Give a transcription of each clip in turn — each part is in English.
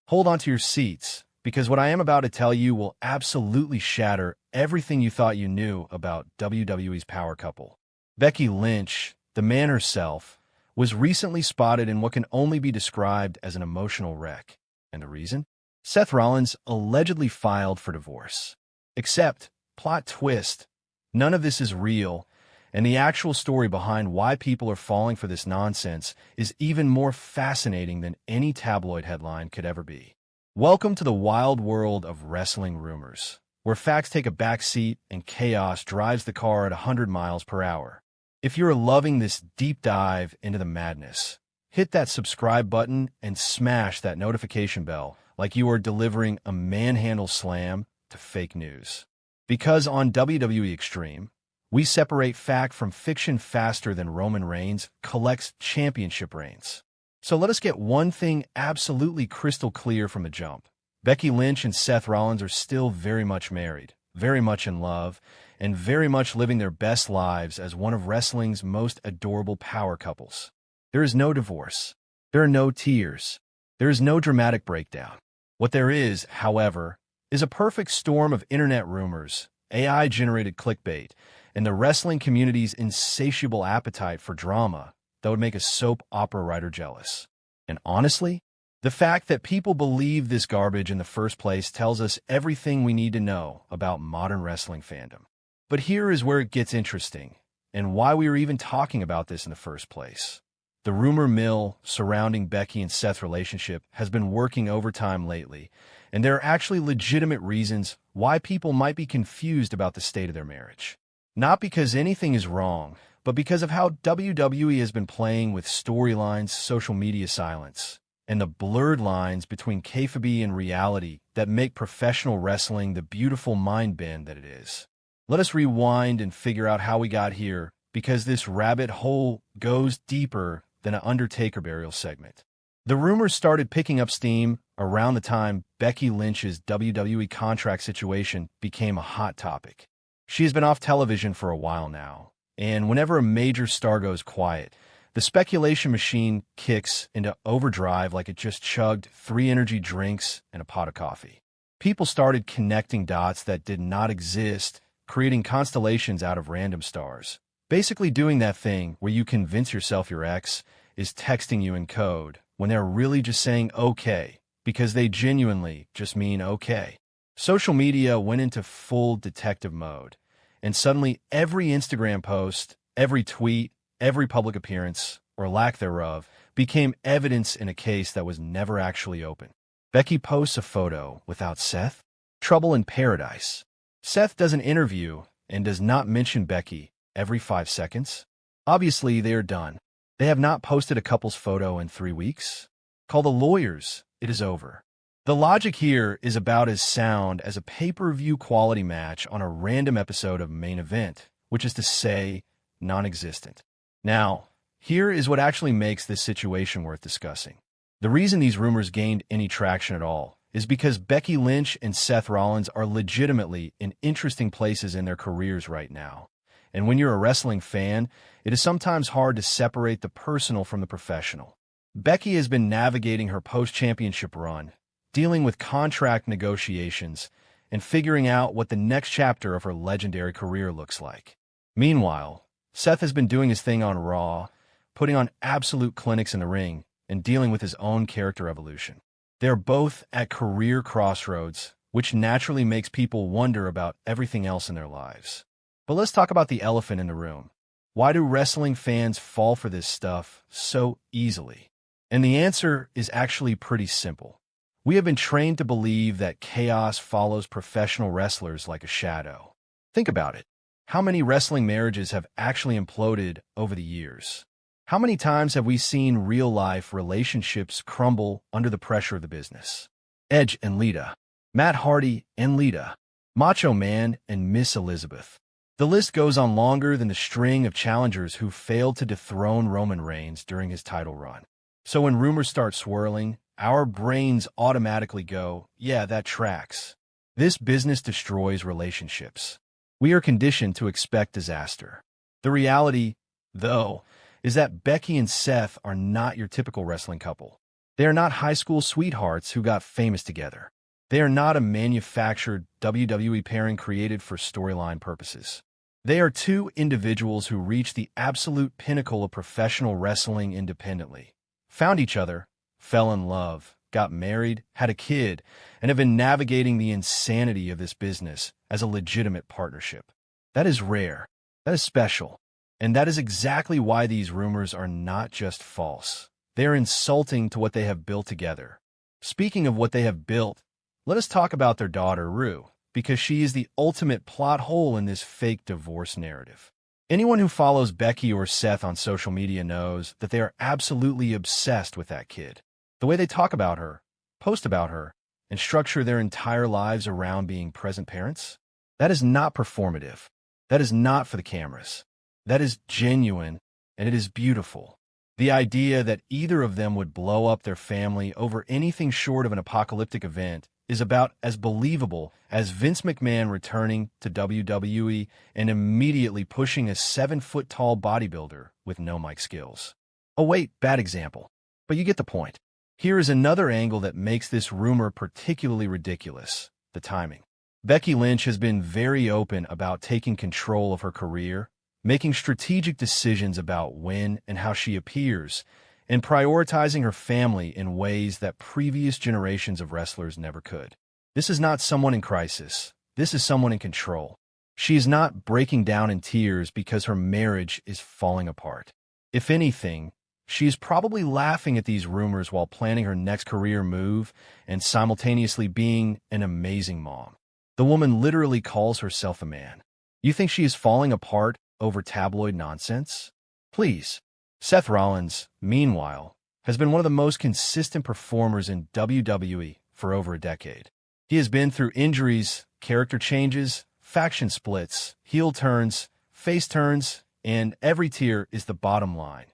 Hold on to your seats, because what I am about to tell you will absolutely shatter everything you thought you knew about WWE's power couple. Becky Lynch, the man herself, was recently spotted in what can only be described as an emotional wreck. And the reason? Seth Rollins allegedly filed for divorce. Except, plot twist, none of this is real, and the actual story behind why people are falling for this nonsense is even more fascinating than any tabloid headline could ever be. Welcome to the wild world of wrestling rumors, where facts take a backseat and chaos drives the car at 100 miles per hour. If you're loving this deep dive into the madness, hit that subscribe button and smash that notification bell like you are delivering a manhandle slam to fake news. Because on WWE Extreme, we separate fact from fiction faster than Roman Reigns collects championship reigns. So let us get one thing absolutely crystal clear from the jump. Becky Lynch and Seth Rollins are still very much married, very much in love, and very much living their best lives as one of wrestling's most adorable power couples. There is no divorce. There are no tears. There is no dramatic breakdown. What there is, however, is a perfect storm of internet rumors, AI-generated clickbait, and the wrestling community's insatiable appetite for drama that would make a soap opera writer jealous. And honestly, the fact that people believe this garbage in the first place tells us everything we need to know about modern wrestling fandom. But here is where it gets interesting, and why we are even talking about this in the first place. The rumor mill surrounding Becky and Seth's relationship has been working overtime lately, and there are actually legitimate reasons why people might be confused about the state of their marriage. Not because anything is wrong, but because of how WWE has been playing with storylines, social media silence, and the blurred lines between kayfabe and reality that make professional wrestling the beautiful mind bend that it is. Let us rewind and figure out how we got here, because this rabbit hole goes deeper than an Undertaker burial segment. The rumors started picking up steam around the time Becky Lynch's WWE contract situation became a hot topic. She has been off television for a while now, and whenever a major star goes quiet, the speculation machine kicks into overdrive like it just chugged 3 energy drinks and a pot of coffee. People started connecting dots that did not exist, creating constellations out of random stars. Basically doing that thing where you convince yourself your ex is texting you in code when they're really just saying okay, because they genuinely just mean okay. Social media went into full detective mode, and suddenly every Instagram post, every tweet, every public appearance, or lack thereof, became evidence in a case that was never actually open. Becky posts a photo without Seth. Trouble in paradise. Seth does an interview and does not mention Becky every 5 seconds. Obviously, they are done. They have not posted a couple's photo in 3 weeks. Call the lawyers. It is over. The logic here is about as sound as a pay-per-view quality match on a random episode of Main Event, which is to say, non-existent. Now, here is what actually makes this situation worth discussing. The reason these rumors gained any traction at all is because Becky Lynch and Seth Rollins are legitimately in interesting places in their careers right now. And when you're a wrestling fan, it is sometimes hard to separate the personal from the professional. Becky has been navigating her post-championship run, dealing with contract negotiations, and figuring out what the next chapter of her legendary career looks like. Meanwhile, Seth has been doing his thing on Raw, putting on absolute clinics in the ring, and dealing with his own character evolution. They're both at career crossroads, which naturally makes people wonder about everything else in their lives. But let's talk about the elephant in the room. Why do wrestling fans fall for this stuff so easily? And the answer is actually pretty simple. We have been trained to believe that chaos follows professional wrestlers like a shadow. Think about it. How many wrestling marriages have actually imploded over the years? How many times have we seen real-life relationships crumble under the pressure of the business? Edge and Lita, Matt Hardy and Lita, Macho Man and Miss Elizabeth. The list goes on longer than the string of challengers who failed to dethrone Roman Reigns during his title run. So when rumors start swirling, our brains automatically go, yeah, that tracks. This business destroys relationships. We are conditioned to expect disaster. The reality, though, is that Becky and Seth are not your typical wrestling couple. They are not high school sweethearts who got famous together. They are not a manufactured WWE pairing created for storyline purposes. They are two individuals who reached the absolute pinnacle of professional wrestling independently, found each other, fell in love, got married, had a kid, and have been navigating the insanity of this business as a legitimate partnership. That is rare. That is special. And that is exactly why these rumors are not just false. They are insulting to what they have built together. Speaking of what they have built, let us talk about their daughter, Rue, because she is the ultimate plot hole in this fake divorce narrative. Anyone who follows Becky or Seth on social media knows that they are absolutely obsessed with that kid. The way they talk about her, post about her, and structure their entire lives around being present parents, that is not performative. That is not for the cameras. That is genuine, and it is beautiful. The idea that either of them would blow up their family over anything short of an apocalyptic event is about as believable as Vince McMahon returning to WWE and immediately pushing a 7-foot-tall bodybuilder with no mic skills. Oh wait, bad example. But you get the point. Here is another angle that makes this rumor particularly ridiculous: the timing. Becky Lynch has been very open about taking control of her career, making strategic decisions about when and how she appears, and prioritizing her family in ways that previous generations of wrestlers never could. This is not someone in crisis. This is someone in control. She is not breaking down in tears because her marriage is falling apart. If anything, she is probably laughing at these rumors while planning her next career move and simultaneously being an amazing mom. The woman literally calls herself a man. You think she is falling apart over tabloid nonsense? Please. Seth Rollins, meanwhile, has been one of the most consistent performers in WWE for over a decade. He has been through injuries, character changes, faction splits, heel turns, face turns, and every tier is the bottom line.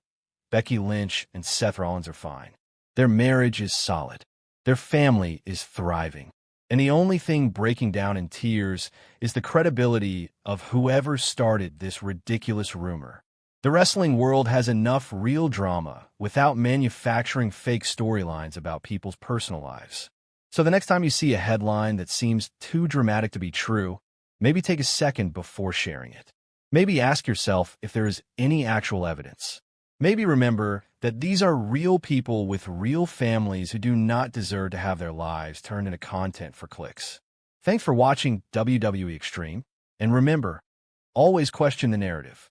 Becky Lynch and Seth Rollins are fine. Their marriage is solid. Their family is thriving. And the only thing breaking down in tears is the credibility of whoever started this ridiculous rumor. The wrestling world has enough real drama without manufacturing fake storylines about people's personal lives. So the next time you see a headline that seems too dramatic to be true, maybe take a second before sharing it. Maybe ask yourself if there is any actual evidence. Maybe remember that these are real people with real families who do not deserve to have their lives turned into content for clicks. Thanks for watching WWE Extreme, and remember, always question the narrative.